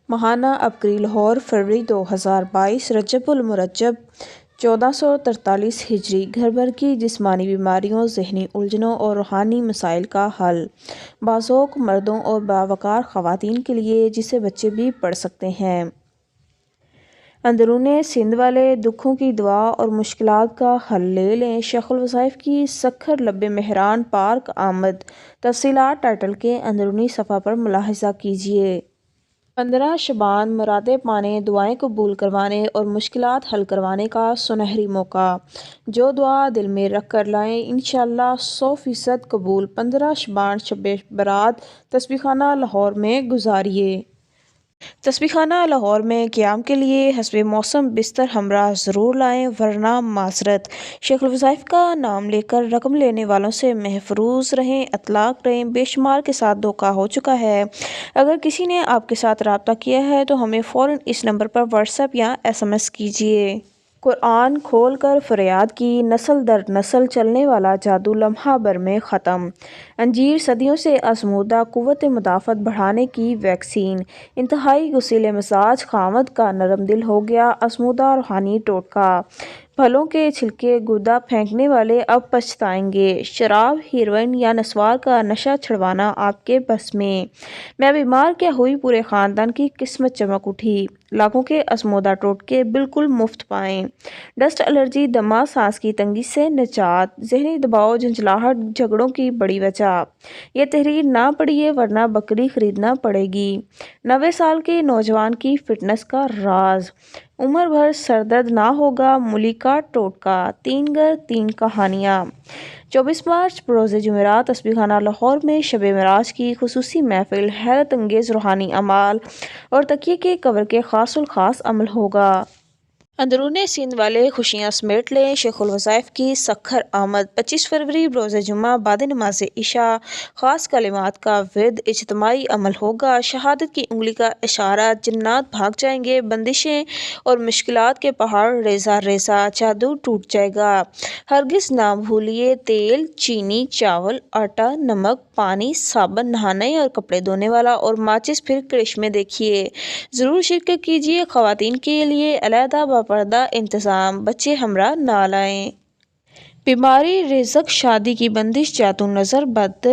ماہانہ ابکری لاہور فروری 2022 رجب المرجب 1443 ہجری گھر بھر کی جسمانی بیماریوں، ذہنی الجھنوں اور روحانی مسائل کا حل باذوق مردوں اور باوقار خواتین کے لیے، جسے بچے بھی پڑھ سکتے ہیں۔ اندرون سندھ والے دکھوں کی دوا اور مشکلات کا حل لے لیں۔ شیخ الوظائف کی سکھر لب مہران پارک آمد۔ تفصیلات ٹائٹل کے اندرونی صفحہ پر ملاحظہ کیجیے۔ 15 شعبان مرادیں پانے، دعائیں قبول کروانے اور مشکلات حل کروانے کا سنہری موقع۔ جو دعا دل میں رکھ کر لائیں، انشاءاللہ 100% قبول۔ 15 شعبان شب برات تسبیح خانہ لاہور میں گزاریے۔ تسبیح خانہ لاہور میں قیام کے لیے حسب موسم بستر ہمراہ ضرور لائیں، ورنہ معذرت۔ شیخ الوظائف کا نام لے کر رقم لینے والوں سے محفوظ رہیں، اطلاق رہیں۔ بے شمار کے ساتھ دھوکہ ہو چکا ہے۔ اگر کسی نے آپ کے ساتھ رابطہ کیا ہے تو ہمیں فوراً اس نمبر پر واٹس ایپ یا SMS کیجیے۔ قرآن کھول کر فریاد کی، نسل در نسل چلنے والا جادو لمحہ بھر میں ختم۔ انجیر صدیوں سے آزمودہ قوت مدافعت بڑھانے کی ویکسین۔ انتہائی غصیل مزاج خاوند کا نرم دل ہو گیا آزمودہ روحانی ٹوٹکا۔ پھلوں کے چھلکے گودا پھینکنے والے اب پچھتائیں گے۔ شراب، ہیروئن یا نسوار کا نشہ چھڑوانا آپ کے بس میں بیمار کیا ہوئی پورے خاندان کی قسمت چمک اٹھی۔ لاکھوں کے آزمودہ ٹوٹکے بالکل مفت پائیں۔ ڈسٹ الرجی، دمہ، سانس کی تنگی سے نجات۔ ذہنی دباؤ، جھنجھلاہٹ جھگڑوں کی بڑی وجہ۔ یہ تحریر نہ پڑھیے ورنہ بکری خریدنا پڑے گی۔ 90 سال کے نوجوان کی فٹنس کا راز۔ عمر بھر سردرد نہ ہوگا مولی کا ٹوٹکا۔ 3 گھر 3 کہانیاں۔ 24 مارچ بروز جمعرات تسبیح خانہ لاہور میں شب معراج کی خصوصی محفل، حیرت انگیز روحانی اعمال اور تقیے کے کور کے خاص الخاص عمل ہوگا۔ اندرون سندھ والے خوشیاں سمیٹ لیں، شیخ الوظائف کی سکھر آمد۔ 25 فروری بروز جمعہ بعد نماز عشاء خاص کلمات کا ورد اجتماعی عمل ہوگا۔ شہادت کی انگلی کا اشارہ، جنات بھاگ جائیں گے، بندشیں اور مشکلات کے پہاڑ ریزہ ریزہ، جادو ٹوٹ جائے گا۔ ہرگز نہ بھولیے تیل، چینی، چاول، آٹا، نمک، پانی، صابن، نہانے اور کپڑے دھونے والا اور ماچس، پھر کرشمے دیکھیے۔ ضرور شرکت کیجیے۔ خواتین کے لیے علیحدہ باپردہ انتظام۔ بچے ہمراہ نہ لائیں۔ بیماری، رزق، شادی کی بندش، جادو نظر بد،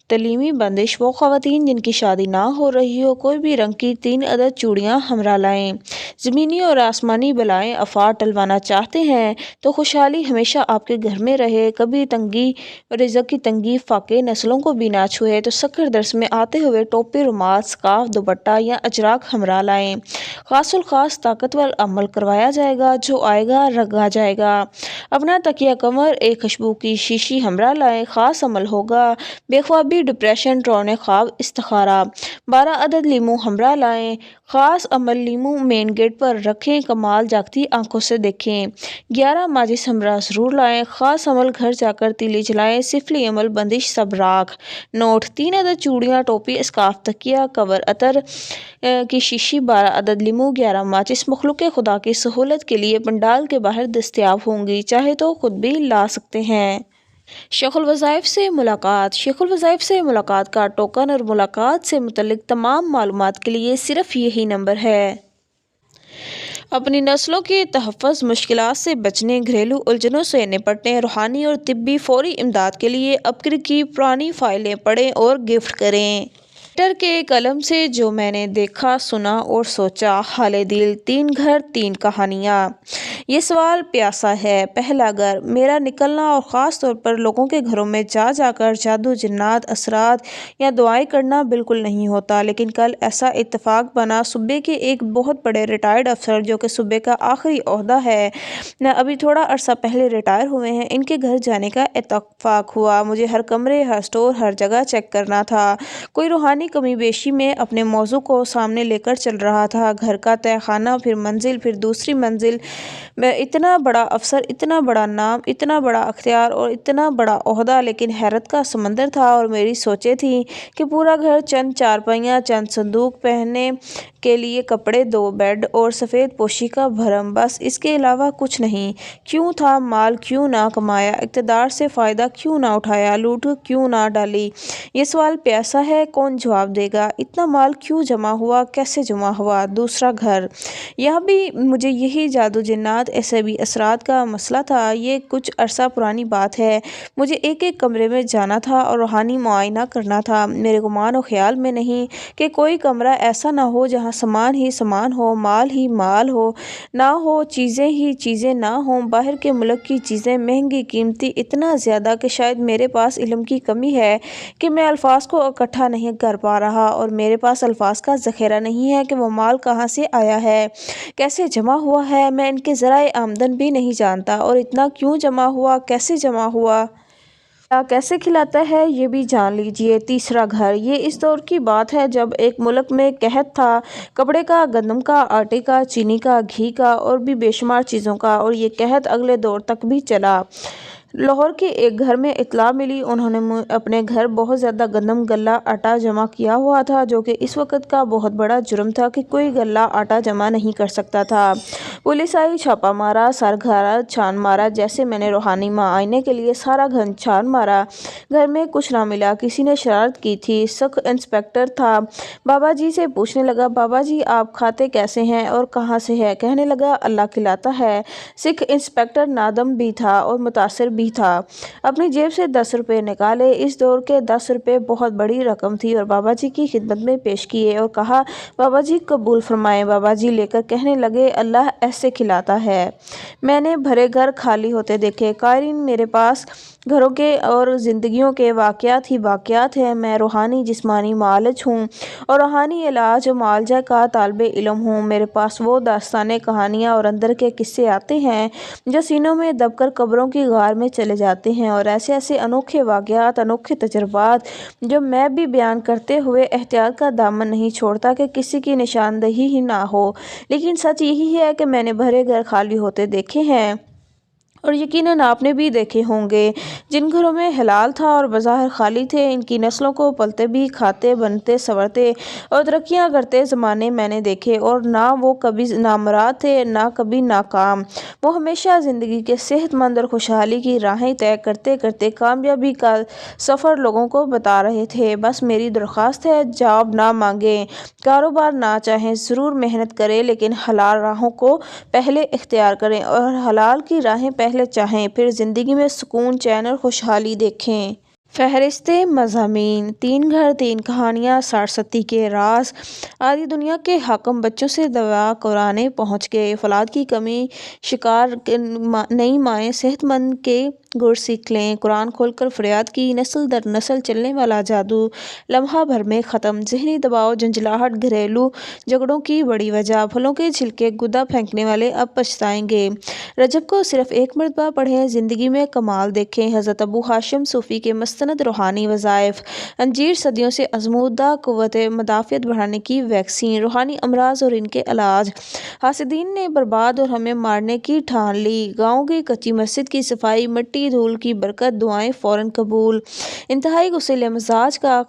تعلیمی بندش۔ وہ خواتین جن کی شادی نہ ہو رہی ہو، کوئی بھی رنگ کی 3 عدد چوڑیاں ہمراہ لائیں۔ زمینی اور آسمانی بلائیں آفات ٹلوانا چاہتے ہیں تو خوشحالی ہمیشہ آپ کے گھر میں رہے۔ کبھی تنگی، رزق کی تنگی، فاقے نسلوں کو بھی نہ چھوئے تو سکھر درس میں آتے ہوئے ٹوپی، رومال، سکارف، دوپٹہ یا اجراک ہمراہ لائیں۔ خاص الخاص طاقتور عمل کروایا جائے گا، جو آئے گا رگا جائے گا۔ اپنا تکیہ کمر، ایک خوشبو کی شیشی ہمراہ لائیں۔ خاص عمل ہوگا۔ بے خوابی، ڈپریشن، ڈراؤنے خواب، استخارہ۔ 12 عدد لیموں ہمراہ لائیں۔ خاص عمل، لیموں مین گیٹ پر رکھیں، کمال جاگتی آنکھوں سے دیکھیں۔ 11 ماچس ہمراہ ضرور لائیں۔ خاص عمل، گھر جا کر تیلی جلائیں۔ سفلی عمل، بندش، سب راکھ۔ نوٹ: 3 عدد چوڑیاں، ٹوپی، اسکارف، تکیہ کور، عطر کی شیشی، 12 عدد لیموں، 11 ماچس مخلوق خدا کی سہولت کے لیے پنڈال کے باہر دستیاب ہوں گی، چاہے تو خود بھی لا سکتے ہیں۔ شیخ الوظائف سے ملاقات۔ شیخ الوظائف سے ملاقات کا ٹوکن اور ملاقات سے متعلق تمام معلومات کے لیے صرف یہی نمبر ہے۔ اپنی نسلوں کے تحفظ، مشکلات سے بچنے، گھریلو الجھنوں سے نپٹنے، روحانی اور طبی فوری امداد کے لیے ابکر کی پرانی فائلیں پڑھیں اور گفٹ کریں۔ رائٹر کے قلم سے جو میں نے دیکھا، سنا اور سوچا۔ حال دل، 3 گھر 3 کہانیاں۔ یہ سوال پیاسا ہے۔ پہلا گھر، میرا نکلنا اور خاص طور پر لوگوں کے گھروں میں جا جا کر جادو، جنات، اثرات یا دعائیں کرنا بالکل نہیں ہوتا، لیکن کل ایسا اتفاق بنا۔ صوبے کے ایک بہت بڑے ریٹائرڈ افسر، جو کہ صوبے کا آخری عہدہ ہے، ابھی تھوڑا عرصہ پہلے ریٹائر ہوئے ہیں، ان کے گھر جانے کا اتفاق ہوا۔ مجھے ہر کمرے، ہر اسٹور، ہر جگہ چیک کرنا تھا۔ کوئی روحانی کمی بیشی میں اپنے موضوع کو سامنے لے کر چل رہا تھا۔ گھر کا تہہ خانہ، پھر منزل، پھر دوسری منزل۔ اتنا بڑا افسر، اتنا بڑا نام، اتنا بڑا اختیار اور اتنا بڑا عہدہ، لیکن حیرت کا سمندر تھا۔ اور میری سوچیں تھیں کہ پورا گھر، چند چارپائیاں، چند صندوق، پہننے کے لیے کپڑے، 2 بیڈ اور سفید پوشی کا بھرم، بس اس کے علاوہ کچھ نہیں۔ کیوں تھا؟ مال کیوں نہ کمایا؟ اقتدار سے فائدہ کیوں نہ اٹھایا؟ لوٹ کیوں نہ ڈالی؟ یہ سوال پیاسا ہے، کون جواب دے گا؟ اتنا مال کیوں جمع ہوا؟ کیسے جمع ہوا؟ دوسرا گھر، یہاں بھی مجھے یہی جادو جنات عصبی اثرات کا مسئلہ تھا۔ یہ کچھ عرصہ پرانی بات ہے۔ مجھے ایک ایک کمرے میں جانا تھا اور روحانی معائنہ کرنا تھا۔ میرے گمان و خیال میں نہیں کہ کوئی کمرہ ایسا نہ ہو جہاں سامان ہی سامان ہو، مال ہی مال ہو نہ ہو، چیزیں ہی چیزیں نہ ہوں، باہر کے ملک کی چیزیں مہنگی قیمتی اتنا زیادہ کہ شاید میرے پاس علم کی کمی ہے کہ میں الفاظ کو اکٹھا نہیں کر پا رہا، اور میرے پاس الفاظ کا ذخیرہ نہیں ہے کہ وہ مال کہاں سے آیا ہے، کیسے جمع ہوا ہے۔ میں ان کے ذرائع آمدن بھی نہیں جانتا، اور اتنا کیوں جمع ہوا، کیسے جمع ہوا، اللہ کیسے کھلاتا ہے، یہ بھی جان لیجیے۔ تیسرا گھر، یہ اس دور کی بات ہے جب ایک ملک میں قحط تھا، کپڑے کا، گندم کا، آٹے کا، چینی کا، گھی کا اور بھی بے شمار چیزوں کا، اور یہ قحط اگلے دور تک بھی چلا۔ لاہور کے ایک گھر میں اطلاع ملی، انہوں نے اپنے گھر بہت زیادہ گندم، غلہ، آٹا جمع کیا ہوا تھا، جو کہ اس وقت کا بہت بڑا جرم تھا کہ کوئی غلہ آٹا جمع نہیں کر سکتا تھا۔ پولیس آئی، چھاپا مارا، سارا گھر چھان مارا، جیسے میں نے روحانی معائنے کے لیے سارا گھر چھان مارا، گھر میں کچھ نہ ملا۔ کسی نے شرارت کی تھی، سکھ انسپکٹر تھا، بابا جی سے پوچھنے لگا، بابا جی آپ کھاتے کیسے ہیں اور کہاں سے ہے؟ کہنے لگا اللہ کھلاتا ہے۔ سکھ انسپکٹر نادم بھی تھا اور متاثر بھی تھا، اپنی جیب سے 10 روپے نکالے، اس دور کے 10 روپے بہت بڑی رقم تھی، اور بابا جی کی خدمت میں پیش کیے اور کہا بابا جی قبول فرمائیں۔ بابا جی لے کر کہنے لگے اللہ ایسے کھلاتا ہے۔ میں نے بھرے گھر خالی ہوتے دیکھے۔ قائرین، میرے پاس گھروں کے اور زندگیوں کے واقعات ہی واقعات ہیں۔ میں روحانی جسمانی معالج ہوں اور روحانی علاج و معالجہ کا طالب علم ہوں۔ میرے پاس وہ داستانیں، کہانیاں اور اندر کے قصے آتے ہیں جو سینوں میں دب کر قبروں کی غار میں چلے جاتے ہیں، اور ایسے ایسے انوکھے واقعات، انوکھے تجربات جو میں بھی بیان کرتے ہوئے احتیاط کا دامن نہیں چھوڑتا کہ کسی کی نشاندہی ہی نہ ہو، لیکن سچ یہی ہے کہ میں نے بھرے گھر خالی ہوتے دیکھے ہیں، اور یقیناً آپ نے بھی دیکھے ہوں گے۔ جن گھروں میں حلال تھا اور بظاہر خالی تھے، ان کی نسلوں کو پلتے بھی، کھاتے، بنتے، سنورتے اور ترقیاں کرتے زمانے میں نے دیکھے، اور نہ وہ کبھی نامراد تھے، نہ کبھی ناکام۔ وہ ہمیشہ زندگی کے صحت مند اور خوشحالی کی راہیں طے کرتے کرتے کامیابی کا سفر لوگوں کو بتا رہے تھے۔ بس میری درخواست ہے، جاب نہ مانگیں، کاروبار نہ چاہیں، ضرور محنت کریں، لیکن حلال راہوں کو پہلے اختیار کریں، اور حلال کی راہیں پہلے چاہیں، پھر زندگی میں سکون، چین اور خوشحالی دیکھیں۔ فہرست مضامین: 3 گھر، 3 کہانیاں، 60 کے راز، آدھی دنیا کے حاکم، بچوں سے دعا قرآن پہنچ گئے، فولاد کی کمی شکار، نئی مائیں، صحت مند کے گر سیکھ لیں، قرآن کھول کر فریاد کی، نسل در نسل چلنے والا جادو، لمحہ بھر میں ختم، ذہنی دباؤ، جھنجھلاہٹ، گھریلو جھگڑوں کی بڑی وجہ، پھلوں کے چھلکے گدا پھینکنے والے اب پچھتائیں گے، رجب کو صرف ایک مرتبہ پڑھیں، زندگی میں کمال دیکھیں، حضرت ابو ہاشم صوفی کے مستند روحانی وظائف، انجیر، صدیوں سے آزمودہ قوت مدافعت بڑھانے کی ویکسین، روحانی امراض اور ان کے علاج، حاسدین نے برباد اور ہمیں مارنے کی ٹھان لی، گاؤں کی کچی مسجد کی صفائی، مٹی دھول کی برکت، دعائیں فوراً قبول، انتہائی غصیلے مزاج کا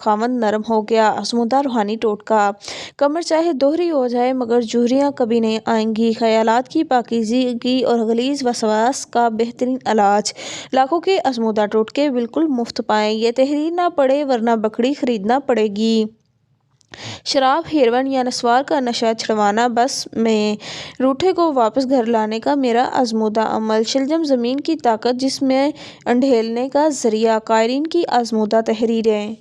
خاوند نرم ہو گیا، آزمودہ روحانی ٹوٹکا، کمر چاہے دوہری ہو جائے مگر جوہریاں کبھی نہیں آئیں گی، خیالات کی پاکیزگی اور غلیظ وسواس کا بہترین علاج، لاکھوں کے آزمودہ ٹوٹکے بالکل مفت پائیں، یہ تحریر نہ پڑے ورنہ بکڑی خریدنا پڑے گی، شراب، ہیروئن یا نسوار کا نشہ چھڑوانا، بس میں روٹھے کو واپس گھر لانے کا میرا آزمودہ عمل، شلجم زمین کی طاقت جسمیں انڈھیلنے کا ذریعہ، قائرین کی آزمودہ تحریریں،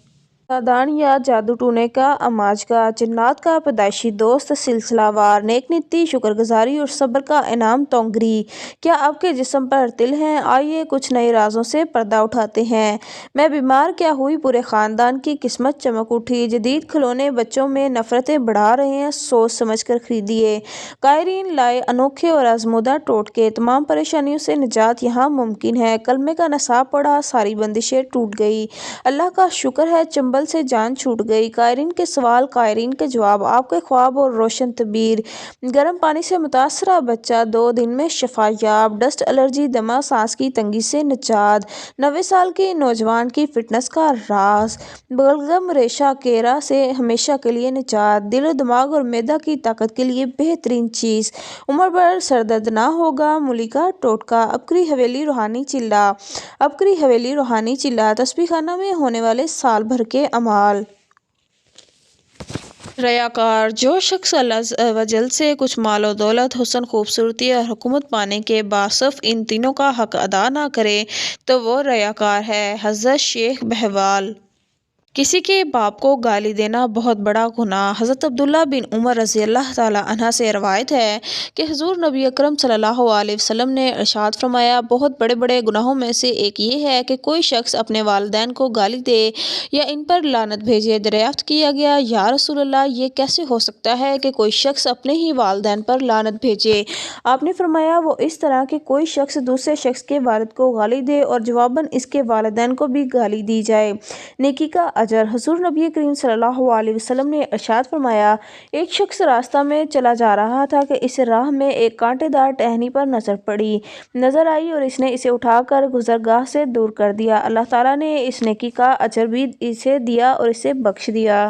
دان یا جادو ٹونے کا اماجگاہ، جنات کا پیدائشی دوست، سلسلہ وار، نیک نیتی، شکر گزاری اور صبر کا انعام، تونگری، کیا آپ کے جسم پر تل ہیں؟ آئیے کچھ نئے رازوں سے پردہ اٹھاتے ہیں۔ میں بیمار کیا ہوئی، پورے خاندان کی قسمت چمک اٹھی، جدید کھلونے بچوں میں نفرتیں بڑھا رہے ہیں، سوچ سمجھ کر خریدیے، قائرین لائے انوکھے اور آزمودہ ٹوٹکے، تمام پریشانیوں سے نجات یہاں ممکن ہے، کلمے کا نصاب پڑھا، ساری بندشیں ٹوٹ گئی، اللہ کا شکر ہے، چنبل کمبل سے جان چھوٹ گئی۔ قائرین کے سوال، قائرین کے جواب، آپ کے خواب اور روشن تعبیر۔ گرم پانی سے متاثرہ بچہ 2 دن میں شفا یاب۔ ڈسٹ الرجی، دمہ، سانس کی تنگی سے نجات۔ 90 سال کے نوجوان کی فٹنس کا راز۔ بلغم ریشہ کیرا سے ہمیشہ کے لیے نجات۔ دل و دماغ اور معدہ کی طاقت کے لیے بہترین چیز۔ عمر بھر سردرد نہ ہوگا۔ ملکہ ٹوٹکا، ابکری حویلی روحانی چلہ۔ ابکری حویلی روحانی چلہ، تسبیح خانہ میں ہونے والے سال بھر کے اعمال۔ ریاکار، جو شخص اللہ عز و جل سے کچھ مال و دولت، حسن، خوبصورتی اور حکومت پانے کے باوصف ان تینوں کا حق ادا نہ کرے تو وہ ریاکار ہے۔ حضرت شیخ بہوال۔ کسی کے باپ کو گالی دینا بہت بڑا گناہ۔ حضرت عبداللہ بن عمر رضی اللہ تعالیٰ عنہ سے روایت ہے کہ حضور نبی اکرم صلی اللہ علیہ وسلم نے ارشاد فرمایا، بہت بڑے بڑے گناہوں میں سے ایک یہ ہے کہ کوئی شخص اپنے والدین کو گالی دے یا ان پر لعنت بھیجے۔ دریافت کیا گیا، یا رسول اللہ، یہ کیسے ہو سکتا ہے کہ کوئی شخص اپنے ہی والدین پر لعنت بھیجے؟ آپ نے فرمایا، وہ اس طرح کہ کوئی شخص دوسرے شخص کے والد کو گالی دے اور جواباً اس کے والدین کو بھی گالی دی جائے۔ نیکی کا اجر۔ حضور نبی کریم صلی اللہ علیہ وسلم نے ارشاد فرمایا، ایک شخص راستہ میں چلا جا رہا تھا کہ اسے راہ میں ایک کانٹے دار ٹہنی پر نظر آئی اور اس نے اسے اٹھا کر گزرگاہ سے دور کر دیا۔ اللہ تعالیٰ نے اس نیکی کا اجر بھی اسے دیا اور اسے بخش دیا۔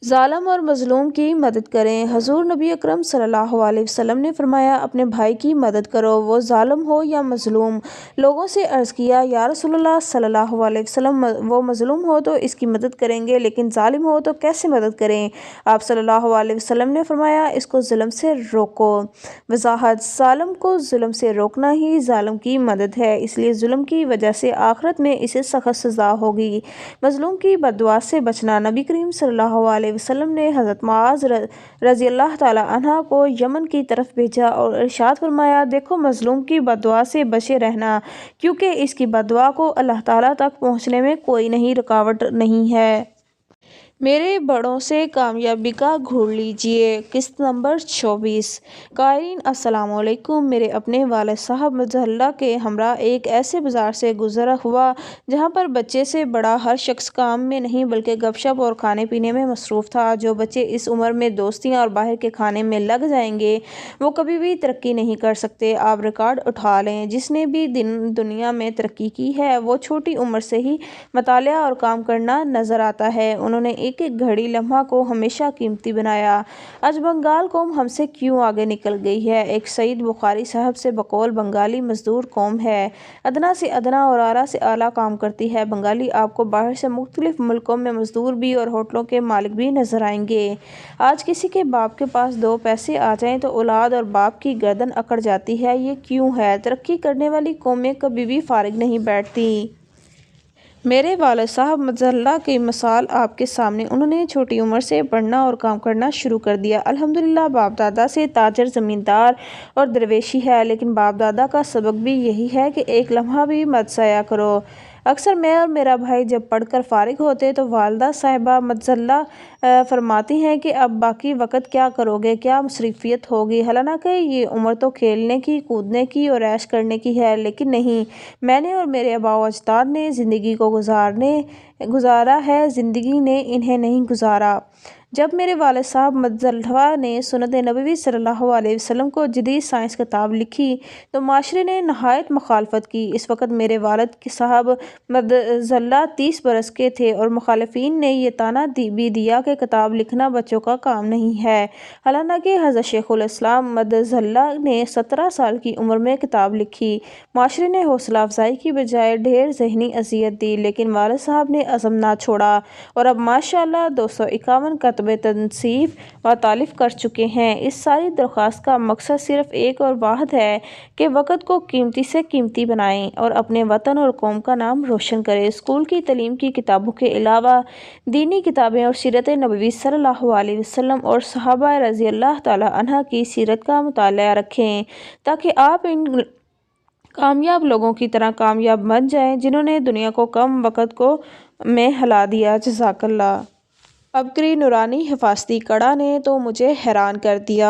ظالم اور مظلوم کی مدد کریں۔ حضور نبی اکرم صلی اللہ علیہ وسلم نے فرمایا، اپنے بھائی کی مدد کرو، وہ ظالم ہو یا مظلوم۔ لوگوں سے عرض کیا، یا رسول اللہ صلی اللہ علیہ وسلم، وہ مظلوم ہو تو اس کی مدد کریں گے، لیکن ظالم ہو تو کیسے مدد کریں؟ آپ صلی اللہ علیہ وسلم نے فرمایا، اس کو ظلم سے روکو۔ وضاحت: ظالم کو ظلم سے روکنا ہی ظالم کی مدد ہے، اس لیے ظلم کی وجہ سے آخرت میں اسے سخت سزا ہوگی۔ مظلوم کی بد دعا سے بچنا۔ نبی کریم صلی اللہ علیہ وسلم نے حضرت معاذ رضی اللہ تعالیٰ عنہ کو یمن کی طرف بھیجا اور ارشاد فرمایا، دیکھو مظلوم کی بد دعا سے بچے رہنا، کیونکہ اس کی بد دعا کو اللہ تعالیٰ تک پہنچنے میں کوئی رکاوٹ نہیں ہے۔ میرے بڑوں سے کامیابی کا گھور لیجیے۔ قسط نمبر 24۔ قائرین السلام علیکم۔ میرے اپنے والد صاحب مظلہ کے ہمراہ ایک ایسے بازار سے گزر ہوا جہاں پر بچے سے بڑا ہر شخص کام میں نہیں بلکہ گپ شپ اور کھانے پینے میں مصروف تھا۔ جو بچے اس عمر میں دوستیاں اور باہر کے کھانے میں لگ جائیں گے وہ کبھی بھی ترقی نہیں کر سکتے۔ آپ ریکارڈ اٹھا لیں، جس نے بھی دنیا میں ترقی کی ہے وہ چھوٹی عمر سے ہی مطالعہ اور کام کرنا نظر آتا ہے۔ انہوں نے ایک ایک گھڑی لمحہ کو ہمیشہ قیمتی بنایا۔ آج بنگال قوم ہم سے کیوں آگے نکل گئی ہے؟ ایک سعید بخاری صاحب سے بقول بنگالی مزدور قوم ہے، ادنا سے ادنا اور اعلیٰ سے اعلیٰ کام کرتی ہے۔ بنگالی آپ کو باہر سے مختلف ملکوں میں مزدور بھی اور ہوٹلوں کے مالک بھی نظر آئیں گے۔ آج کسی کے باپ کے پاس 2 پیسے آ جائیں تو اولاد اور باپ کی گردن اکڑ جاتی ہے۔ یہ کیوں ہے؟ ترقی کرنے والی قومیں کبھی بھی فارغ نہیں بیٹھتی۔ میرے والد صاحب مظلہ کی مثال آپ کے سامنے، انہوں نے چھوٹی عمر سے پڑھنا اور کام کرنا شروع کر دیا۔ الحمدللہ باپ دادا سے تاجر، زمیندار اور درویشی ہے، لیکن باپ دادا کا سبق بھی یہی ہے کہ ایک لمحہ بھی مت ضائع کرو۔ اکثر میں اور میرا بھائی جب پڑھ کر فارغ ہوتے تو والدہ صاحبہ مظلہ فرماتی ہیں کہ اب باقی وقت کیا کرو گے، کیا مصروفیت ہوگی؟ حالانکہ یہ عمر تو کھیلنے کی، کودنے کی اور عیش کرنے کی ہے، لیکن نہیں، میں نے اور میرے آباء و اجداد نے زندگی کو گزارا ہے، زندگی نے انہیں نہیں گزارا۔ جب میرے والد صاحب مظلہ نے سنت نبوی صلی اللہ علیہ وسلم کو جدید سائنس کتاب لکھی تو معاشرے نے نہایت مخالفت کی۔ اس وقت میرے والد صاحب مظلہ 30 برس کے تھے اور مخالفین نے یہ طعنہ بھی دیا کہ کتاب لکھنا بچوں کا کام نہیں ہے، حالانکہ حضرت شیخ الاسلام مظلہ نے 17 سال کی عمر میں کتاب لکھی۔ معاشرے نے حوصلہ افزائی کی بجائے ڈھیر ذہنی اذیت دی، لیکن والد صاحب نے عزم نہ چھوڑا اور اب ماشاءاللہ 251 کتب تنصیف و تالیف کر چکے ہیں۔ اس ساری درخواست کا مقصد صرف ایک اور واحد ہے کہ وقت کو قیمتی سے قیمتی بنائیں اور اپنے وطن اور قوم کا نام روشن کریں۔ اسکول کی تعلیم کی کتابوں کے علاوہ دینی کتابیں اور سیرت نبوی صلی اللہ علیہ وسلم اور صحابہ رضی اللہ تعالیٰ عنہ کی سیرت کا مطالعہ رکھیں تاکہ آپ ان کامیاب لوگوں کی طرح کامیاب بن جائیں جنہوں نے دنیا کو کم وقت میں ہلا دیا۔ جزاک اللہ۔ ابکری نورانی حفاظتی کڑا نے تو مجھے حیران کر دیا۔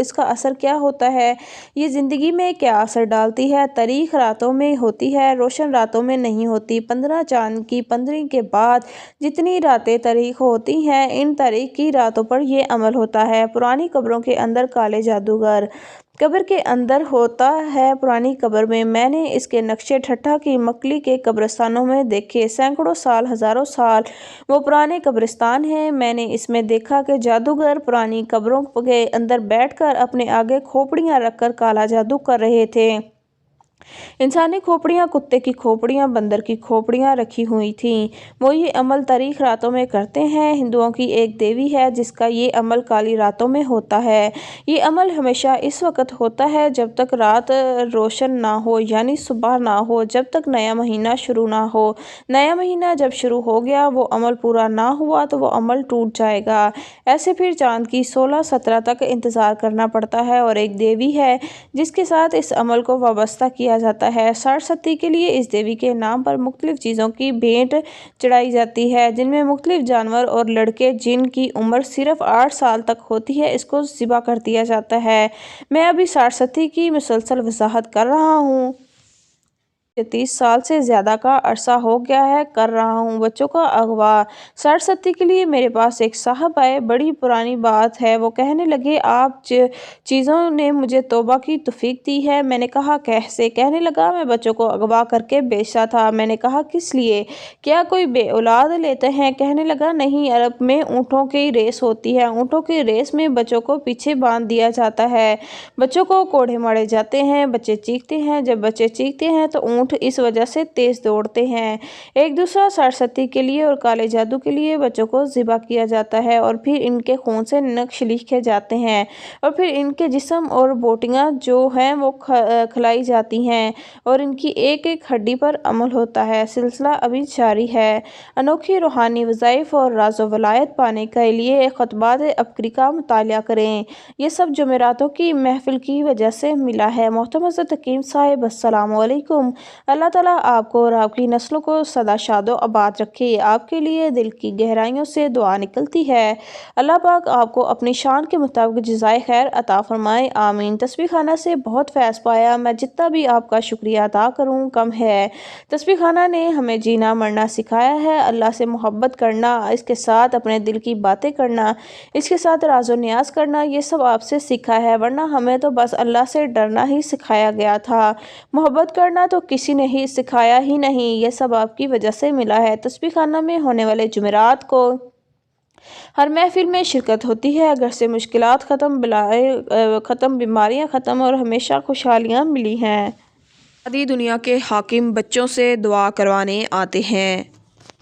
اس کا اثر کیا ہوتا ہے؟ یہ زندگی میں کیا اثر ڈالتی ہے؟ تاریخ راتوں میں ہوتی ہے، روشن راتوں میں نہیں ہوتی۔ 15 چاند کی 15 کے بعد جتنی راتیں تاریک ہوتی ہیں، ان تاریک کی راتوں پر یہ عمل ہوتا ہے۔ پرانی قبروں کے اندر کالے جادوگر قبر کے اندر ہوتا ہے۔ پرانی قبر میں نے اس کے نقشے ٹھٹھا کی مکلی کے قبرستانوں میں دیکھے، سینکڑوں سال، ہزاروں سال وہ پرانے قبرستان ہیں۔ میں نے اس میں دیکھا کہ جادوگر پرانی قبروں کے اندر بیٹھ کر اپنے آگے کھوپڑیاں رکھ کر کالا جادو کر رہے تھے۔ انسانی کھوپڑیاں، کتے کی کھوپڑیاں، بندر کی کھوپڑیاں رکھی ہوئی تھیں۔ وہ یہ عمل تاریک راتوں میں کرتے ہیں۔ ہندوؤں کی ایک دیوی ہے جس کا یہ عمل کالی راتوں میں ہوتا ہے۔ یہ عمل ہمیشہ اس وقت ہوتا ہے جب تک رات روشن نہ ہو، یعنی صبح نہ ہو، جب تک نیا مہینہ شروع نہ ہو۔ نیا مہینہ جب شروع ہو گیا، وہ عمل پورا نہ ہوا تو وہ عمل ٹوٹ جائے گا۔ ایسے پھر چاند کی 16 17 تک انتظار کرنا پڑتا ہے، اور ایک دیوی ہے جس کے ساتھ اس عمل کو وابستہ کیا جاتا ہے۔ 60 کے لیے اس دیوی کے نام پر مختلف چیزوں کی بھینٹ چڑھائی جاتی ہے، جن میں مختلف جانور اور لڑکے جن کی عمر صرف 8 سال تک ہوتی ہے، اس کو ذبح کر دیا جاتا ہے۔ میں ابھی 60 کی مسلسل وضاحت کر رہا ہوں۔ 30 سال سے زیادہ کا عرصہ ہو گیا ہے کر رہا ہوں۔ بچوں کا اغوا 60 کے لیے میرے پاس ایک صاحب آئے، بڑی پرانی بات ہے۔ وہ کہنے لگے، آپ چیزوں نے مجھے توبہ کی توفیق دی ہے۔ میں نے کہا کیسے؟ کہنے لگا، میں بچوں کو اغوا کر کے بیچتا تھا۔ میں نے کہا کس لیے؟ کیا کوئی بے اولاد لیتے ہیں؟ کہنے لگا نہیں، عرب میں اونٹوں کی ریس ہوتی ہے، اونٹوں کی ریس میں بچوں کو پیچھے باندھ دیا جاتا ہے، بچوں کو کوڑھے مارے جاتے ہیں، بچے چیختے ہیں، جب بچے چیختے ہیں تو اونٹ اس وجہ سے تیز دوڑتے ہیں۔ ایک دوسرا 60 کے لیے اور کالے جادو کے لیے بچوں کو ذبح کیا جاتا ہے، اور پھر ان کے خون سے نقش لکھے جاتے ہیں، اور پھر ان کے جسم اور بوٹیاں جو ہیں وہ کھلائی جاتی ہیں، اور ان کی ایک ایک ہڈی پر عمل ہوتا ہے۔ سلسلہ ابھی جاری ہے۔ انوکھی روحانی وظائف اور راز و ولایت پانے کے لیے خطبات عبقری کا مطالعہ کریں۔ یہ سب جمعراتوں کی محفل کی وجہ سے ملا ہے۔ محترم حضرت حکیم صاحب، السلام علیکم۔ اللہ تعالیٰ آپ کو اور آپ کی نسلوں کو سدا شاد و آباد رکھے۔ آپ کے لیے دل کی گہرائیوں سے دعا نکلتی ہے۔ اللہ پاک آپ کو اپنی شان کے مطابق جزائے خیر عطا فرمائے، آمین۔ تسبیح خانہ سے بہت فیض پایا، میں جتنا بھی آپ کا شکریہ ادا کروں کم ہے۔ تسبیح خانہ نے ہمیں جینا مرنا سکھایا ہے، اللہ سے محبت کرنا، اس کے ساتھ اپنے دل کی باتیں کرنا، اس کے ساتھ راز و نیاز کرنا، یہ سب آپ سے سیکھا ہے، ورنہ ہمیں تو بس اللہ سے ڈرنا ہی سکھایا گیا تھا، محبت کرنا تو کسی نے ہی سکھایا ہی نہیں، یہ سب آپ کی وجہ سے ملا ہے۔ تسبیح خانہ میں ہونے والے جمعرات کو ہر محفل میں شرکت ہوتی ہے، گھر سے مشکلات ختم، بلائیں ختم، بیماریاں ختم، اور ہمیشہ خوشحالیاں ملی ہیں۔ آدھی دنیا کے حاکم بچوں سے دعا کروانے آتے ہیں۔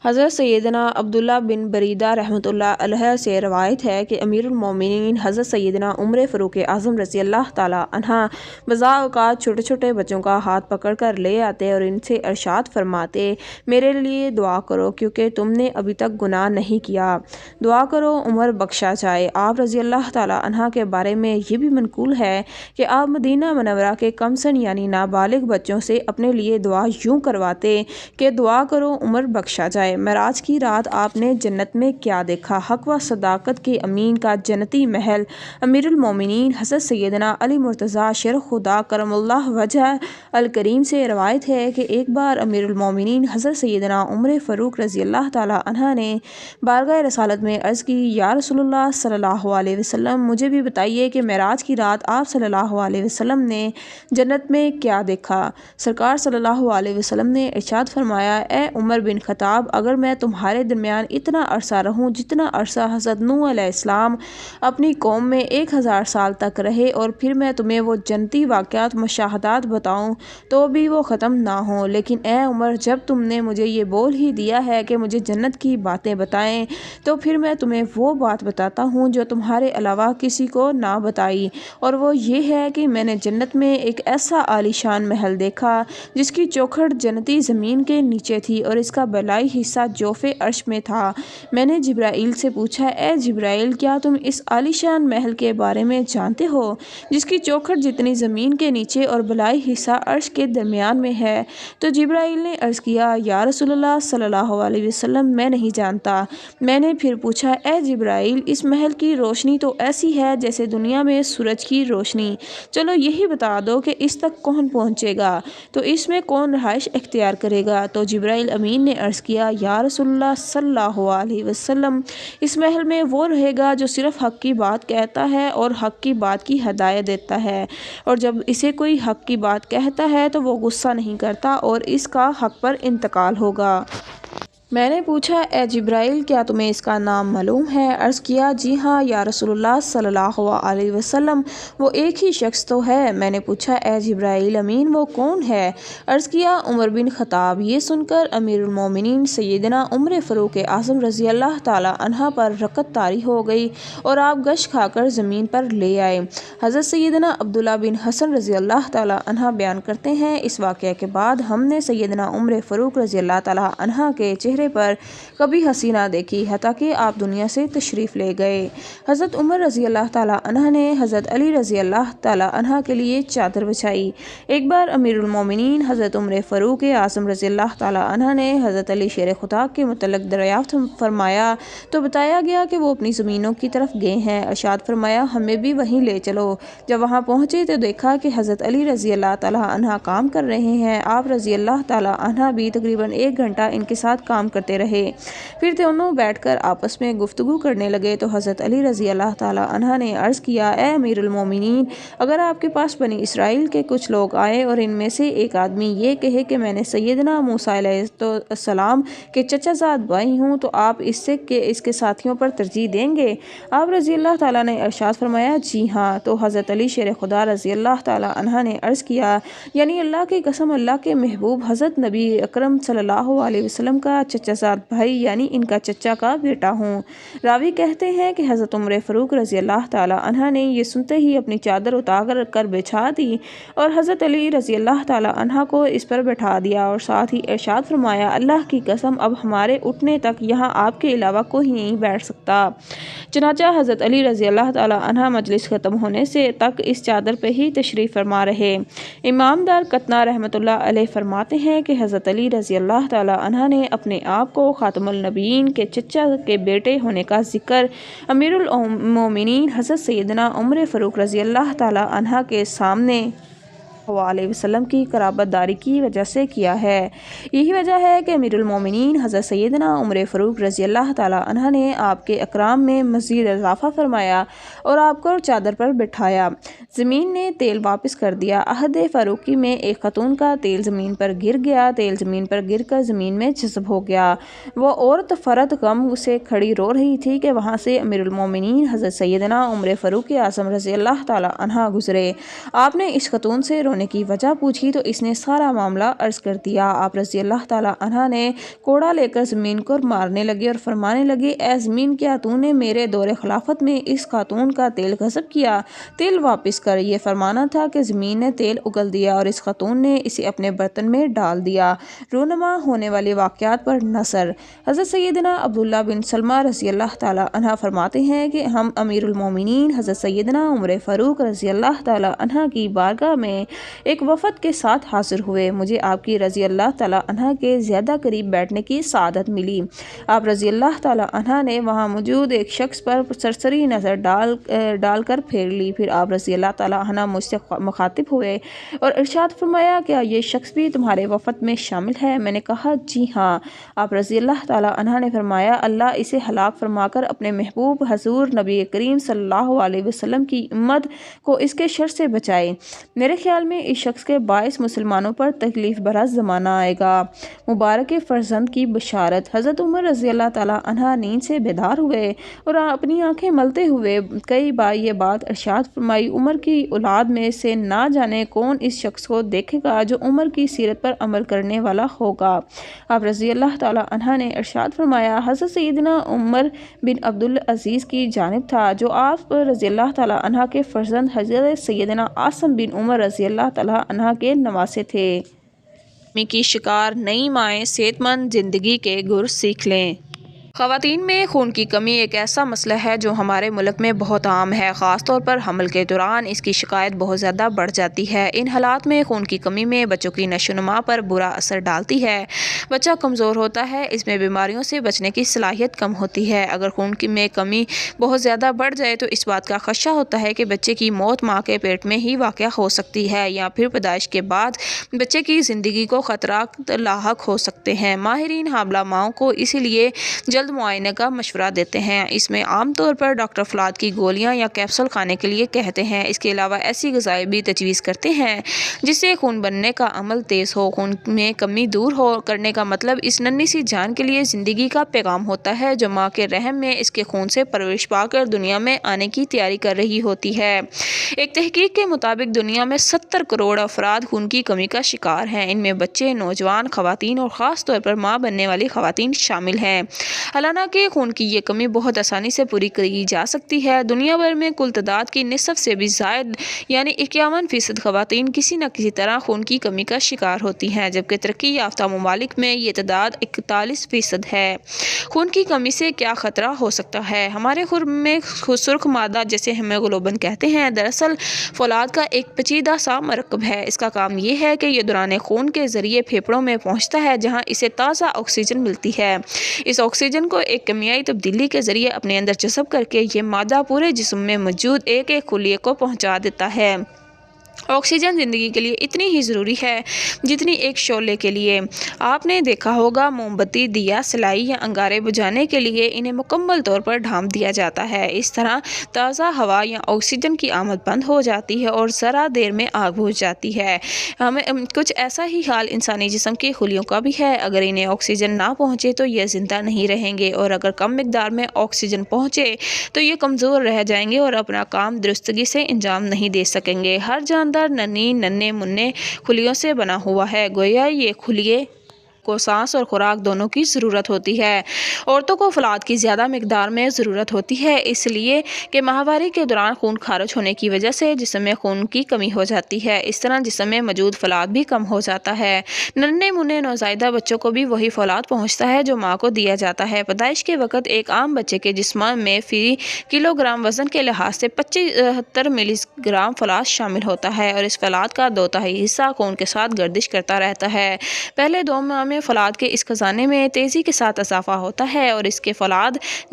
حضرت سیدنا عبداللہ بن بریدہ رحمۃ اللہ علیہ سے روایت ہے کہ امیر المومنین حضرت سیدنا عمر فاروق اعظم رضی اللہ تعالیٰ عنہ بضع اوقات چھوٹے چھوٹے بچوں کا ہاتھ پکڑ کر لے آتے اور ان سے ارشاد فرماتے، میرے لیے دعا کرو کیونکہ تم نے ابھی تک گناہ نہیں کیا، دعا کرو عمر بخشا جائے۔ آپ رضی اللہ تعالیٰ عنہ کے بارے میں یہ بھی منقول ہے کہ آپ مدینہ منورہ کے کم سن یعنی نابالغ بچوں سے اپنے لیے دعا یوں کرواتے کہ دعا کرو عمر بخشا جائے۔ معراج کی رات آپ نے جنت میں کیا دیکھا؟ حق و صداقت کے امین کا جنتی محل امیر المومنین حضرت سیدنا علی مرتضیٰ شیر خدا کرم اللہ وجہ الکریم سے روایت ہے کہ ایک بار امیر المومنین حضرت سیدنا عمر فاروق رضی اللہ تعالیٰ عنہ نے بارگاہ رسالت میں عرض کی، یا رسول اللہ صلی اللہ علیہ وسلم، مجھے بھی بتائیے کہ معراج کی رات آپ صلی اللہ علیہ وسلم نے جنت میں کیا دیکھا؟ سرکار صلی اللہ علیہ وسلم نے ارشاد فرمایا، اے عمر بن خطاب، اگر میں تمہارے درمیان اتنا عرصہ رہوں جتنا عرصہ حضرت نوح علیہ السلام اپنی قوم میں 1000 سال تک رہے، اور پھر میں تمہیں وہ جنتی واقعات مشاہدات بتاؤں تو بھی وہ ختم نہ ہوں، لیکن اے عمر، جب تم نے مجھے یہ بول ہی دیا ہے کہ مجھے جنت کی باتیں بتائیں، تو پھر میں تمہیں وہ بات بتاتا ہوں جو تمہارے علاوہ کسی کو نہ بتائی، اور وہ یہ ہے کہ میں نے جنت میں ایک ایسا عالی شان محل دیکھا جس کی چوکھٹ جنتی زمین کے نیچے تھی، اور اس کا بالائی حصہ حصہ جوف عرش میں تھا۔ میں نے جبرائیل سے پوچھا، اے جبرائیل، کیا تم اس عالیشان محل کے بارے میں جانتے ہو جس کی چوکھٹ جتنی زمین کے نیچے اور بالائی حصہ عرش کے درمیان میں ہے؟ تو جبرائیل نے عرض کیا، یا رسول اللہ صلی اللہ علیہ وسلم، میں نہیں جانتا۔ میں نے پھر پوچھا، اے جبرائیل، اس محل کی روشنی تو ایسی ہے جیسے دنیا میں سورج کی روشنی، چلو یہی بتا دو کہ اس تک کون پہنچے گا، تو اس میں کون رہائش اختیار کرے گا؟ تو جبرائیل امین نے عرض کیا، یا رسول اللہ صلی اللہ علیہ وسلم، اس محل میں وہ رہے گا جو صرف حق کی بات کہتا ہے اور حق کی بات کی ہدایت دیتا ہے، اور جب اسے کوئی حق کی بات کہتا ہے تو وہ غصہ نہیں کرتا، اور اس کا حق پر انتقال ہوگا۔ میں نے پوچھا، اے جبرائیل، کیا تمہیں اس کا نام معلوم ہے؟ عرض کیا، جی ہاں یا رسول اللہ صلی اللہ علیہ وسلم، وہ ایک ہی شخص تو ہے۔ میں نے پوچھا، اے جبرائیل امین، وہ کون ہے؟ عرض کیا، عمر بن خطاب۔ یہ سن کر امیر المومنین سیدنا عمر فاروق اعظم رضی اللہ تعالیٰ عنہ پر رکعت طاری ہو گئی اور آپ گش کھا کر زمین پر لے آئے۔ حضرت سیدنا عبداللہ بن حسن رضی اللہ تعالیٰ عنہ بیان کرتے ہیں، اس واقعے کے بعد ہم نے سیدنا عمر فاروق رضی اللہ تعالیٰ عنہ کے چہرے پر کبھی ہنسی نہ دیکھی حتیٰ کہ آپ دنیا سے تشریف لے گئے۔ حضرت عمر رضی اللہ تعالیٰ عنہ نے حضرت علی رضی اللہ تعالیٰ عنہ کے لیے چادر بچھائی۔ ایک بار امیر المومنین حضرت عمر فاروق اعظم رضی اللہ تعالیٰ عنہ نے حضرت علی شیر خدا کے متعلق دریافت فرمایا تو بتایا گیا کہ وہ اپنی زمینوں کی طرف گئے ہیں۔ ارشاد فرمایا، ہمیں بھی وہیں لے چلو۔ جب وہاں پہنچے تو دیکھا کہ حضرت علی رضی اللہ تعالیٰ عنہ کام کر رہے ہیں۔ آپ رضی اللہ تعالیٰ عنہ بھی تقریباً 1 گھنٹہ ان کے ساتھ کام کرتے رہے، پھر دونوں بیٹھ کر آپس میں گفتگو کرنے لگے تو حضرت علی رضی اللہ تعالیٰ عنہ نے عرض کیا، اے امیر المومنین، اگر آپ کے پاس بنی اسرائیل کے کچھ لوگ آئے اور ان میں سے ایک آدمی یہ کہے کہ میں نے سیدنا موسیٰ علیہ السلام کے چچا زاد بھائی ہوں، تو آپ اس کے ساتھیوں پر ترجیح دیں گے؟ آپ رضی اللہ تعالیٰ نے ارشاد فرمایا، جی ہاں۔ تو حضرت علی شیر خدا رضی اللہ تعالیٰ عنہ نے عرض کیا، یعنی اللہ کی قسم، اللہ کے محبوب حضرت نبی اکرم صلی اللہ علیہ وسلم کا چچا زاد بھائی یعنی ان کا چچا کا بیٹا ہوں۔ راوی کہتے ہیں کہ حضرت عمر فاروق رضی اللہ تعالیٰ عنہ نے یہ سنتے ہی اپنی چادر اتار کر بچھا دی اور حضرت علی رضی اللہ تعالیٰ عنہ کو اس پر بٹھا دیا اور ساتھ ہی ارشاد فرمایا، اللہ کی قسم، اب ہمارے اٹھنے تک یہاں آپ کے علاوہ کوئی نہیں بیٹھ سکتا۔ چنانچہ حضرت علی رضی اللہ تعالیٰ عنہ مجلس ختم ہونے سے تک اس چادر پہ ہی تشریف فرما رہے۔ امام دار قطنہ رحمۃ اللہ علیہ فرماتے ہیں کہ حضرت علی رضی اللہ تعالیٰ عنہ نے اپنے آپ کو خاتم النبیین کے چچا کے بیٹے ہونے کا ذکر امیر المومنین حضرت سیدنا عمر فاروق رضی اللہ تعالیٰ عنہ کے سامنے علیہ وسلم کی قرابت داری کی وجہ سے کیا ہے۔ یہی وجہ ہے کہ امیر المومنین حضرت سیدنا عمر فاروق رضی اللہ تعالیٰ عنہ نے آپ کے اکرام میں مزید اضافہ فرمایا اور آپ کو چادر پر بٹھایا۔ زمین نے تیل واپس کر دیا۔ عہد فاروقی میں ایک خاتون کا تیل زمین پر گر گیا، تیل زمین پر گر کر زمین میں جذب ہو گیا۔ وہ عورت فرد غم سے کھڑی رو رہی تھی کہ وہاں سے امیر المومنین حضرت سیدنا عمر فاروق اعظم رضی اللہ تعالیٰ عنہ گزرے۔ آپ نے اس خاتون سے رونے کی وجہ پوچھی تو اس نے سارا معاملہ عرض کر دیا۔ آپ رضی اللہ تعالیٰ عنہ نے کوڑا لے کر زمین کو مارنے لگے اور فرمانے لگے، اے زمین، کیا تو نے میرے دور خلافت میں اس خاتون کا تیل غصب کیا؟ تیل واپس کر۔ یہ فرمانا تھا کہ زمین نے تیل اگل دیا اور اس خاتون نے اسے اپنے برتن میں ڈال دیا۔ رونما ہونے والے واقعات پر نثر۔ حضرت سیدنا عبداللہ بن سلمہ رضی اللہ تعالیٰ عنہ فرماتے ہیں کہ ہم امیر المومنین حضرت سیدنا عمر فاروق رضی اللہ تعالیٰ عنہ کی بارگاہ میں ایک وفد کے ساتھ حاضر ہوئے۔ مجھے آپ کی رضی اللہ تعالیٰ عنہ کے زیادہ قریب بیٹھنے کی سعادت ملی۔ آپ رضی اللہ تعالیٰ عنہ نے وہاں موجود ایک شخص پر سرسری نظر ڈال کر پھیر لی۔ پھر آپ رضی اللہ تعالیٰ عنہ مجھ سے مخاطب ہوئے اور ارشاد فرمایا، کیا یہ شخص بھی تمہارے وفد میں شامل ہے؟ میں نے کہا، جی ہاں۔ آپ رضی اللہ تعالیٰ عنہ نے فرمایا، اللہ اسے ہلاک فرما کر اپنے محبوب حضور نبی کریم صلی اللہ علیہ وسلم کی امت کو اس کے شر سے بچائے۔ میرے خیال میں اس شخص کے باعث مسلمانوں پر تکلیف برا زمانہ آئے گا۔ مبارک فرزند کی بشارت۔ حضرت عمر رضی اللہ تعالیٰ عنہ نیند سے بیدار ہوئے اور اپنی آنکھیں ملتے ہوئے کئی بار یہ بات ارشاد فرمائی، عمر کی اولاد میں سے نہ جانے کون اس شخص کو دیکھے گا جو عمر کی سیرت پر عمل کرنے والا ہوگا۔ آپ رضی اللہ تعالیٰ عنہ نے ارشاد فرمایا، حضرت سیدنا عمر بن عبدالعزیز کی جانب تھا جو آپ رضی اللہ تعالیٰ عنہ کے فرزند حضرت سیدنا عاصم بن عمر رضی اللہ تعالیٰ عنہ کے نواسے تھے۔ کی شکار نئی مائیں صحت مند زندگی کے گر سیکھ لیں۔ خواتین میں خون کی کمی ایک ایسا مسئلہ ہے جو ہمارے ملک میں بہت عام ہے، خاص طور پر حمل کے دوران اس کی شکایت بہت زیادہ بڑھ جاتی ہے۔ ان حالات میں خون کی کمی میں بچوں کی نشو و نما پر برا اثر ڈالتی ہے۔ بچہ کمزور ہوتا ہے، اس میں بیماریوں سے بچنے کی صلاحیت کم ہوتی ہے۔ اگر خون میں کمی بہت زیادہ بڑھ جائے تو اس بات کا خدشہ ہوتا ہے کہ بچے کی موت ماں کے پیٹ میں ہی واقع ہو سکتی ہے یا پھر پیدائش کے بعد بچے کی زندگی کو خطرات لاحق ہو سکتے ہیں۔ ماہرین حاملہ ماؤں کو اسی لیے جلد معائنے کا مشورہ دیتے ہیں۔ اس میں عام طور پر ڈاکٹر فولاد کی گولیاں یا کیپسول کھانے کے لیے کہتے ہیں۔ اس کے علاوہ ایسی غذائیں بھی تجویز کرتے ہیں جس سے خون بننے کا عمل تیز ہو۔ خون میں کمی دور کرنے کا مطلب اس ننھی سی جان کے لیے زندگی کا پیغام ہوتا ہے جو ماں کے رحم میں اس کے خون سے پرورش پا کر دنیا میں آنے کی تیاری کر رہی ہوتی ہے۔ ایک تحقیق کے مطابق دنیا میں 70 کروڑ افراد خون کی کمی کا شکار ہیں۔ ان میں بچے، نوجوان خواتین اور خاص طور پر ماں بننے والی خواتین شامل ہیں۔ حالانکہ خون کی یہ کمی بہت آسانی سے پوری کی جا سکتی ہے۔ دنیا بھر میں کل تعداد کی نصف سے بھی زائد یعنی 51% خواتین کسی نہ کسی طرح خون کی کمی کا شکار ہوتی ہیں، جبکہ ترقی یافتہ ممالک میں یہ تعداد 41% ہے۔ خون کی کمی سے کیا خطرہ ہو سکتا ہے؟ ہمارے خون میں سرخ مادہ جسے ہیموگلوبن کہتے ہیں دراصل فولاد کا ایک پیچیدہ سا مرکب ہے۔ اس کا کام یہ ہے کہ یہ دوران خون کے ذریعے پھیپھڑوں میں پہنچتا ہے جہاں اسے تازہ آکسیجن ملتی ہے۔ اس آکسیجن کو ایک کیمیائی تبدیلی کے ذریعے اپنے اندر جذب کر کے یہ مادہ پورے جسم میں موجود ایک ایک خلیے کو پہنچا دیتا ہے۔ آکسیجن زندگی کے لیے اتنی ہی ضروری ہے جتنی ایک شعلے کے لیے۔ آپ نے دیکھا ہوگا موم بتی، دیا، سلائی یا انگارے بجھانے کے لیے انہیں مکمل طور پر ڈھانپ دیا جاتا ہے۔ اس طرح تازہ ہوا یا آکسیجن کی آمد بند ہو جاتی ہے اور ذرا دیر میں آگ بجھ جاتی ہے۔ کچھ ایسا ہی حال انسانی جسم کے خلیوں کا بھی ہے۔ اگر انہیں آکسیجن نہ پہنچے تو یہ زندہ نہیں رہیں گے اور اگر کم مقدار میں آکسیجن پہنچے تو یہ کمزور رہ جائیں گے اور اپنا کام درستگی سے انجام نہیں دے سکیں گے۔ ہر جاندار ننھے مننے خلیوں سے بنا ہوا ہے، گویا یہ خلیے کو سانس اور خوراک دونوں کی ضرورت ہوتی ہے۔ عورتوں کو فولاد کی زیادہ مقدار میں ضرورت ہوتی ہے اس لیے کہ ماہواری کے دوران خون خارج ہونے کی وجہ سے جسم میں خون کی کمی ہو جاتی ہے۔ اس طرح جسم میں موجود فولاد بھی کم ہو جاتا ہے۔ ننھے مننے نوزائیدہ بچوں کو بھی وہی فولاد پہنچتا ہے جو ماں کو دیا جاتا ہے۔ پیدائش کے وقت ایک عام بچے کے جسم میں فی کلو گرام وزن کے لحاظ سے 75 ملی گرام فولاد شامل ہوتا ہے اور اس فولاد کا 2/3 حصہ خون کے ساتھ گردش کرتا رہتا ہے۔ پہلے 2 ماہ میں فولاد کے اس خزانے میں تیزی کے ساتھ اضافہ ہوتا ہے اور اس کے فولاد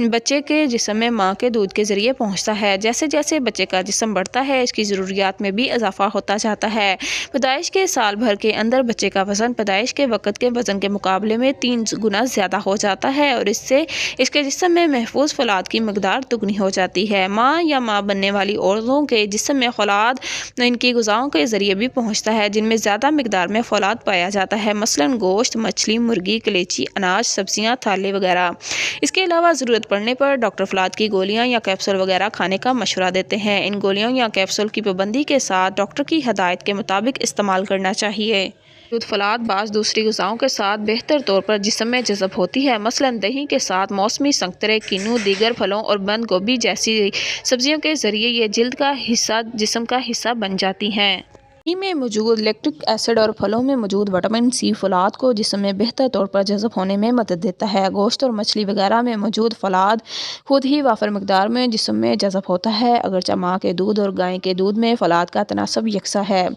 بچے کے جسم میں ماں کے دودھ کے ذریعے پہنچتا ہے۔ جیسے جیسے بچے کا جسم بڑھتا ہے اس کی ضروریات میں بھی اضافہ ہوتا جاتا ہے۔ پیدائش کے سال بھر کے اندر بچے کا وزن پیدائش کے وقت کے وزن کے مقابلے میں 3 گنا زیادہ ہو جاتا ہے اور اس سے اس کے جسم میں محفوظ فولاد کی مقدار دگنی ہو جاتی ہے۔ ماں یا ماں بننے والی عورتوں کے جسم میں فولاد ان کی غذاؤں کے ذریعے بھی پہنچتا ہے جن میں زیادہ مقدار میں فولاد پایا جاتا ہے، مثلاً گوشت، مچھلی، مرغی، کلیچی، اناج، سبزیاں، تھالے وغیرہ۔ اس کے علاوہ ضرورت پڑنے پر ڈاکٹر فولاد کی گولیاں یا کیپسول وغیرہ کھانے کا مشورہ دیتے ہیں۔ ان گولیوں یا کیپسول کی پابندی کے ساتھ ڈاکٹر کی ہدایت کے مطابق استعمال کرنا چاہیے۔ فولاد بعض دوسری غذاؤں کے ساتھ بہتر طور پر جسم میں جذب ہوتی ہے، مثلاً دہی کے ساتھ موسمی سنترے، کینو، دیگر پھلوں اور بند گوبھی جیسی سبزیوں کے ذریعے یہ جلد کا حصہ جسم کا حصہ بن جاتی ہیں۔ دہی میں موجود لیکٹک ایسڈ اور پھلوں میں موجود وٹامن سی فولاد کو جسم میں بہتر طور پر جذب ہونے میں مدد دیتا ہے۔ گوشت اور مچھلی وغیرہ میں موجود فولاد خود ہی وافر مقدار میں جسم میں جذب ہوتا ہے۔ اگرچہ ماں کے دودھ اور گائے کے دودھ میں فولاد کا تناسب یکساں ہے،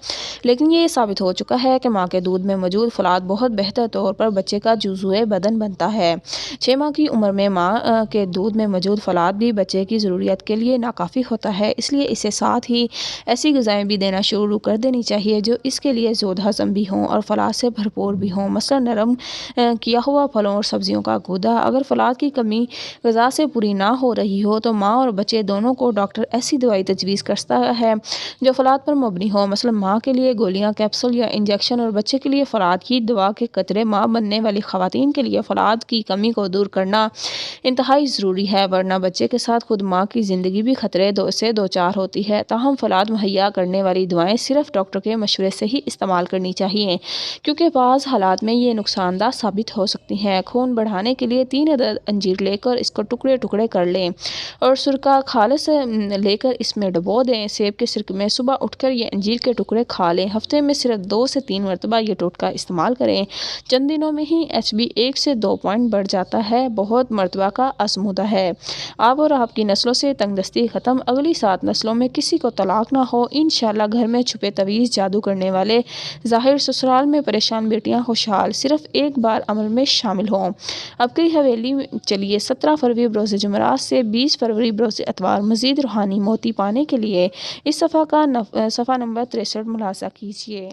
لیکن یہ ثابت ہو چکا ہے کہ ماں کے دودھ میں موجود فولاد بہت بہتر طور پر بچے کا جزوء بدن بنتا ہے۔ 6 ماہ کی عمر میں ماں کے دودھ میں موجود فولاد بھی بچے کی ضروریات کے لیے ناکافی ہوتا ہے، اس لیے اسے ساتھ ہی ایسی غذائیں بھی دینا شروع کر دینی چاہیے جو اس کے لیے زود ہضم بھی ہوں اور فولاد سے بھرپور بھی ہوں، مثلا نرم کیا ہوا پھلوں اور سبزیوں کا گودا۔ اگر فولاد کی کمی غذا سے پوری نہ ہو رہی ہو تو ماں اور بچے دونوں کو ڈاکٹر ایسی دوائی تجویز کرتا ہے جو فولاد پر مبنی ہو، مثلا ماں کے لیے گولیاں، کیپسول یا انجیکشن اور بچے کے لیے فولاد کی دوا کے قطرے۔ ماں بننے والی خواتین کے لیے فولاد کی کمی کو دور کرنا انتہائی ضروری ہے، ورنہ بچے کے ساتھ خود ماں کی زندگی بھی خطرے سے دوچار ہوتی ہے۔ تاہم فولاد مہیا کرنے والی دوائیں صرف ڈاکٹر ڈاکٹر کے مشورے سے ہی استعمال کرنی چاہیے، کیونکہ بعض حالات میں یہ نقصان دہ ثابت ہو سکتی ہیں۔ خون بڑھانے کے لیے 3 عدد انجیر لے کر اس کو ٹکڑے ٹکڑے کر لیں اور سرکہ خالص لے کر اس میں ڈبو دیں۔ سیب کے سرکے میں صبح اٹھ کر یہ انجیر کے ٹکڑے کھا لیں۔ ہفتے میں صرف 2 سے 3 مرتبہ یہ ٹوٹکا استعمال کریں۔ چند دنوں میں ہی HB 1 سے 2 پوائنٹ بڑھ جاتا ہے، بہت مرتبہ کا آزمودہ ہے۔ آپ اور آپ کی نسلوں سے تنگ دستی ختم، اگلی 7 نسلوں میں کسی کو طلاق نہ ہو، انشاءاللہ گھر میں چھپے تویز جادو کرنے والے ظاہر، سسرال میں پریشان بیٹیاں خوشحال، صرف ایک بار عمل میں شامل ہوں۔ اب کی حویلی چلیے 17 فروری بروز جمعرات سے 20 فروری بروز اتوار مزید روحانی موتی پانے کے لیے اس صفحہ کا صفحہ نمبر 63 ملاحظہ کیجیے۔